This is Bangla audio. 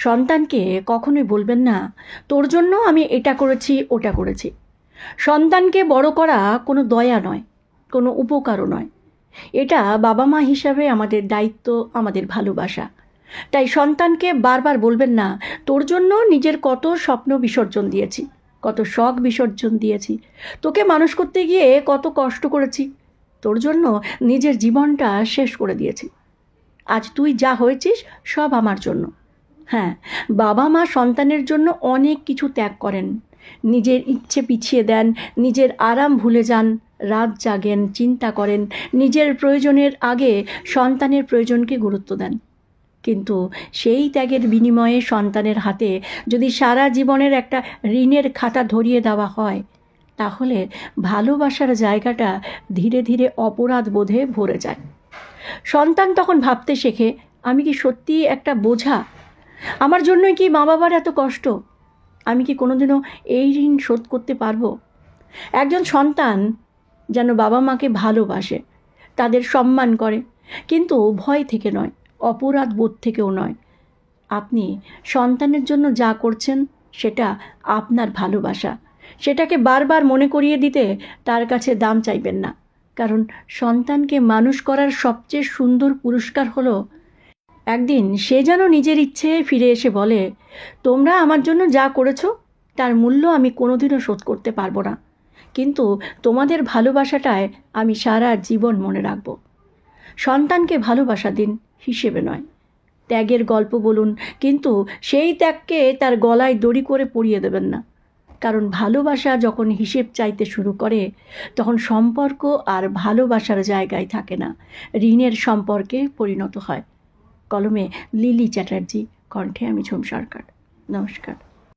সন্তানকে কখনোই বলবেন না, তোর জন্য আমি এটা করেছি ওটা করেছি। সন্তানকে বড় করা কোনো দয়া নয়, কোনো উপকারও নয়। এটা বাবা মা হিসাবে আমাদের দায়িত্ব, আমাদের ভালোবাসা। তাই সন্তানকে বারবার বলবেন না, তোর জন্য নিজের কত স্বপ্ন বিসর্জন দিয়েছি, কত শখ বিসর্জন দিয়েছি, তোকে মানুষ করতে গিয়ে কত কষ্ট করেছি, তোর জন্য নিজের জীবনটা শেষ করে দিয়েছি। আজ তুই যা হয়েছিস সব আমার জন্য। হ্যাঁ, বাবা মা সন্তানের জন্য অনেক কিছু ত্যাগ করেন, নিজের ইচ্ছে পিছিয়ে দেন, নিজের আরাম ভুলে যান, রাত জাগেন, চিন্তা করেন, নিজের প্রয়োজনের আগে সন্তানের প্রয়োজনকে গুরুত্ব দেন। কিন্তু সেই ত্যাগের বিনিময়ে সন্তানের হাতে যদি সারা জীবনের একটা ঋণের খাতা ধরিয়ে দেওয়া হয়, তাহলে ভালোবাসার জায়গাটা ধীরে ধীরে অপরাধ বোধে ভরে যায়। সন্তান তখন ভাবতে শেখে, আমি কি সত্যিই একটা বোঝা? আমার জন্যই কি মা বাবার এত কষ্ট? আমি কি কোনোদিনও এই ঋণ শোধ করতে পারবো? একজন সন্তান যেন বাবা মাকে ভালোবাসে, তাদের সম্মান করে, কিন্তু ভয় থেকে নয়, অপরাধ বোধ থেকেও নয়। আপনি সন্তানের জন্য যা করছেন সেটা আপনার ভালোবাসা। সেটাকে বারবার মনে করিয়ে দিতে তার কাছে দাম চাইবেন না, কারণ সন্তানকে মানুষ করার সবচেয়ে সুন্দর পুরস্কার হলো একদিন সে যেন নিজের ইচ্ছে ফিরে এসে বলে, তোমরা আমার জন্য যা করেছো তার মূল্য আমি কোনোদিনও শোধ করতে পারবো না, কিন্তু তোমাদের ভালোবাসাটায় আমি সারা জীবন মনে রাখব। সন্তানকে ভালোবাসা দিন, হিসেবে নয়। ত্যাগের গল্প বলুন, কিন্তু সেই ত্যাগকে তার গলায় দড়ি করে পরিয়ে দেবেন না। কারণ ভালোবাসা যখন হিসেব চাইতে শুরু করে, তখন সম্পর্ক আর ভালোবাসার জায়গায় থাকে না, ঋণের সম্পর্কে পরিণত হয়। কলমে লিলি চ্যাটার্জি, কণ্ঠে আমি ঝুম সরকার। নমস্কার।